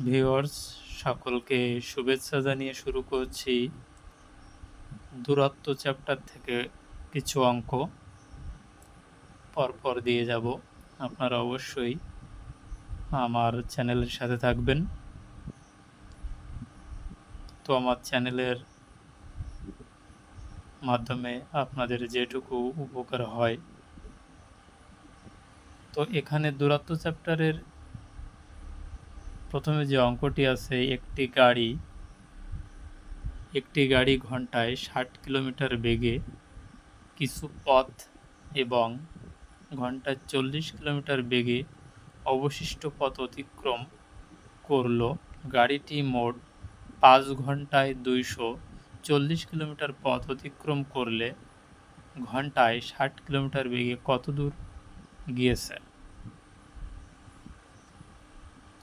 Viewers সকলকে শুভেচ্ছা জানিয়ে শুরু করছি দূরত্ব চ্যাপ্টার থেকে কিছু অঙ্ক পরপর দিয়ে যাব। আপনারা অবশ্যই আমার চ্যানেলের সাথে থাকবেন। তো আমার চ্যানেলের মাধ্যমে আপনাদের যেটুকু উপকার হয়। তো এখানে দূরত্ব চ্যাপ্টারের প্রথমে যে অঙ্কটি আছে, একটি গাড়ি ঘন্টায় ৬০ কিলোমিটার বেগে কিছু পথ এবং ঘন্টায় ৪০ কিলোমিটার বেগে অবশিষ্ট পথ অতিক্রম করল। গাড়িটি মোট ৫ ঘন্টায় ২৪০ কিলোমিটার পথ অতিক্রম করলে ঘন্টায় ৬০ কিলোমিটার বেগে কত দূর গিয়েছে?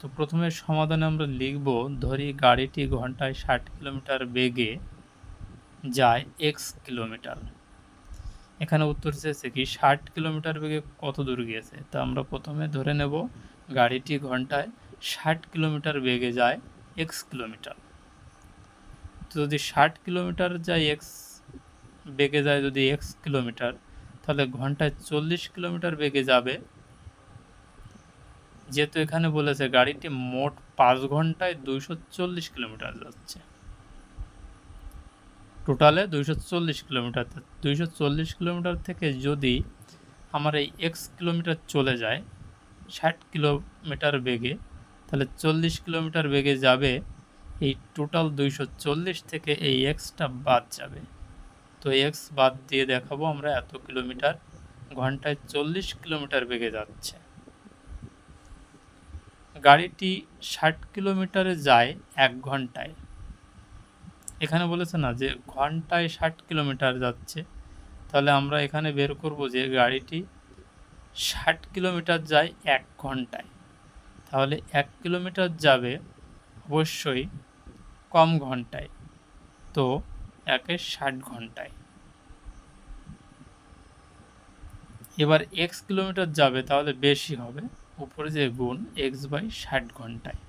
তো প্রথমে সমাধানে আমরা লিখব, ধরি গাড়িটি ঘন্টায় ৬০ কিলোমিটার বেগে যায় এক্স কিলোমিটার। এখানে উত্তর চেয়েছে কি ৬০ কিলোমিটার বেগে কত দূর গিয়েছে। তো আমরা প্রথমে ধরে নেব গাড়িটি ঘন্টায় ৬০ কিলোমিটার বেগে যায় এক্স কিলোমিটার। তো যদি ৬০ কিলোমিটার যায় এক্স বেগে যায় যদি এক্স কিলোমিটার, তাহলে ঘন্টায় ৪০ কিলোমিটার বেগে যাবে। যেহেতু এখানে বলেছে গাড়িটি মোট ৫ ঘন্টায় ২৪০ কিলোমিটার যাচ্ছে, টোটালে ২৪০ কিলোমিটার। ২৪০ কিলোমিটার থেকে যদি আমার এই এক্স কিলোমিটার চলে যায় ৬০ কিলোমিটার বেগে, তাহলে ৪০ কিলোমিটার বেগে যাবে। এই টোটাল ২৪০ থেকে এই এক্সটা বাদ যাবে। তো এক্স বাদ দিয়ে দেখাবো আমরা এত কিলোমিটার ঘন্টায় ৪০ কিলোমিটার বেগে যাচ্ছে। গাড়িটি ৬০ কিলোমিটারে যায় ১ ঘন্টায়। এখানে বলেছে না যে ঘন্টায় ৬০ কিলোমিটার যাচ্ছে, তাহলে আমরা এখানে বের করব যে গাড়িটি ৬০ কিলোমিটার যায় ১ ঘন্টায়। তাহলে ১ কিলোমিটার যাবে অবশ্যই কম ঘন্টায়, তো ১-এর ৬০ ঘন্টায়। এবার এক্স কিলোমিটার যাবে তাহলে বেশি হবে, উপরে যে গুণ এক্স বাই ৬০ ঘন্টায়।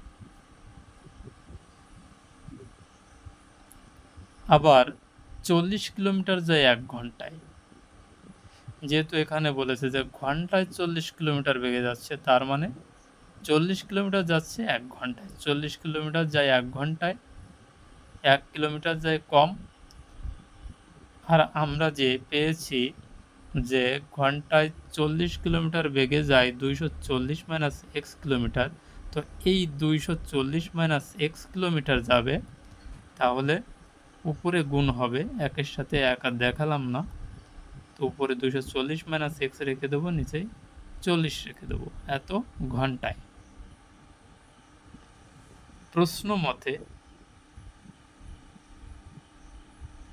আবার ৪০ কিলোমিটার যায় ১ ঘন্টায়। যেহেতু এখানে বলেছে যে ঘন্টায় ৪০ কিলোমিটার বেগে যাচ্ছে, তার মানে ৪০ কিলোমিটার যাচ্ছে ১ ঘন্টায়। ৪০ কিলোমিটার যায় ১ ঘন্টায়, ১ কিলোমিটার যায় কম। আর আমরা যে পেয়েছি যে ঘন্টায় ৪০ কিলোমিটার বেগে যায় ২৪০ মাইনাস এক্স কিলোমিটার, তো এই ২৪০ মাইনাস এক্স কিলোমিটার যাবে, তাহলে উপরে গুণ হবে, একের সাথে এক আর দেখালাম না। তো উপরে ২৪০ মাইনাস এক্স রেখে দেবো, নিচেই ৪০ রেখে দেবো, এত ঘন্টায়। প্রশ্ন মতে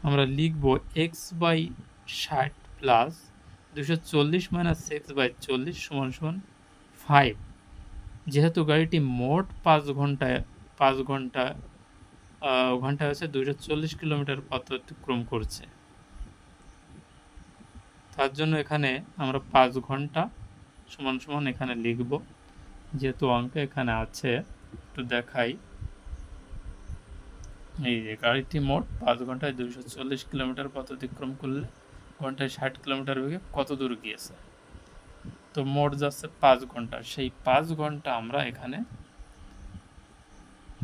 আমরা লিখব x by ৬০ plus ২৪০ minus x by ৪০ সমান সমান 5। যেহেতু গাড়িটি মোট ৫ ঘন্টায় হচ্ছে ২৪০ কিলোমিটার পথ অতিক্রম করছে, তার জন্য এখানে আমরা ৫ ঘন্টা সমান সমান এখানে লিখব। যেহেতু অঙ্ক এখানে আছে একটু দেখাই, এই যে গাড়িটি মোট ৫ ঘন্টায় ২৪০ কিলোমিটার পথ অতিক্রম করলে ঘন্টায় ৬০ কিলোমিটার বেগে কত দূর গিয়েছে। তো মোট যাচ্ছে ৫ ঘন্টা, সেই ৫ ঘন্টা আমরা এখানে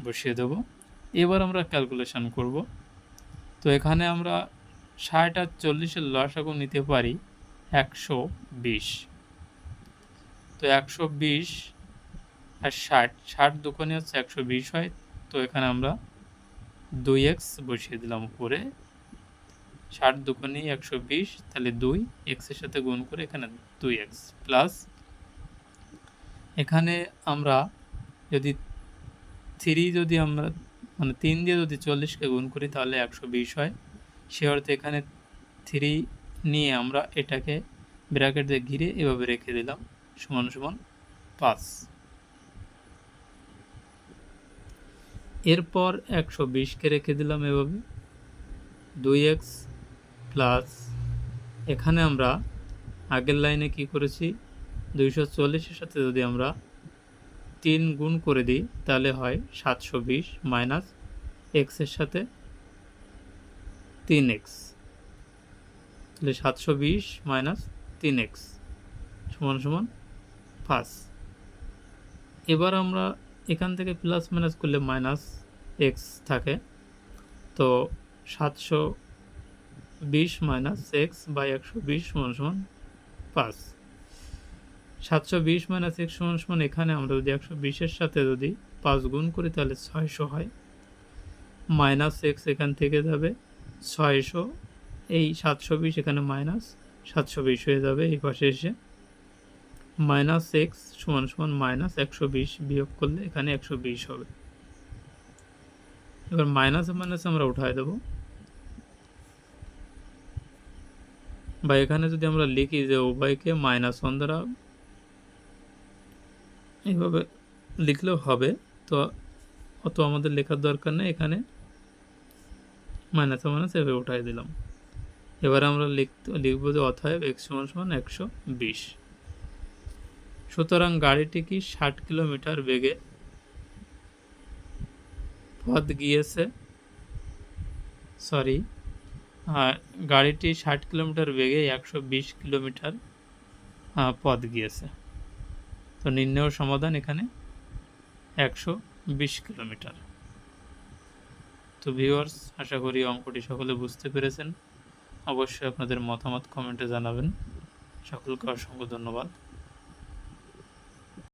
বসিয়ে দেব। এবার আমরা ক্যালকুলেশন করব। তো এখানে আমরা ৬০ আর ৪০-এর লসাগু নিতে পারি ১২০। তো ১২০ আর ৬০ দুকোণে হচ্ছে ১২০ হয়। তো এখানে আমরা 2x বসিয়ে দিলাম উপরে, ৬০ দুকোণেই ১২০, তাহলে 2 এক্সের সাথে গুণ করে এখানে 2x প্লাস এখানে আমরা যদি ৩ দিয়ে যদি ৪০কে গুণ করি তাহলে ১২০ হয়। সে অর্থে এখানে 3 নিয়ে আমরা এটাকে ব্র্যাকেট দিয়ে ঘিরে এভাবে রেখে দিলাম, সমান সমান 5। এরপর ১২০কে রেখে দিলাম এভাবে, 2x প্লাস এখানে আমরা আগের লাইনে কি করেছি, ২৪০-এর সাথে যদি আমরা 3 গুণ করে দিই তাহলে হয় 720 মাইনাস x এর সাথে 3x, তাহলে 720 মাইনাস 3x সমান সমান 5। এবার আমরা এখান থেকে প্লাস মাইনাস করলে মাইনাস x থাকে, তো 720 মাইনাস x বাই 120 সমান সমান 5। 720 মাইনাস x সমান সমান এখানে আমরা যদি 120 এর সাথে যদি 5 গুণ করি তাহলে 600 হয়, মাইনাস x এখান থেকে যাবে 600, এই 720 এখানে মাইনাস 720 হয়ে যাবে এই পাশে এসে, মাইনাস x সমান সমান মাইনাস 120 বিয়োগ করলে এখানে 120 হবে। এবার মাইনাসে মাইনাসে আমরা উঠায় দেব, বা এখানে যদি আমরা লিখি যে উভয়কে -1 দ্বারা এইভাবে লিখলেও হবে, তো অত আমাদের লেখার দরকার নেই, এখানে মাইনাসে মাইনাস এভাবে উঠাই দিলাম। এবার আমরা লিখব যে অতএব x সমান সমান 120। সুতরাং গাড়িটি কি 60 কিলোমিটার বেগে পথ গিয়েছে, গাড়িটি 60 কিলোমিটার বেগে 120 কিলোমিটার পথ গিয়েছে। তো নির্ণেয় সমাধান এখানে 120 কিলোমিটার। তো ভিউয়ার্স, আশা করি অঙ্কটি সকলে বুঝতে পেরেছেন। অবশ্যই আপনাদের মতামত কমেন্টে জানাবেন। সকলকে অসংখ্য ধন্যবাদ।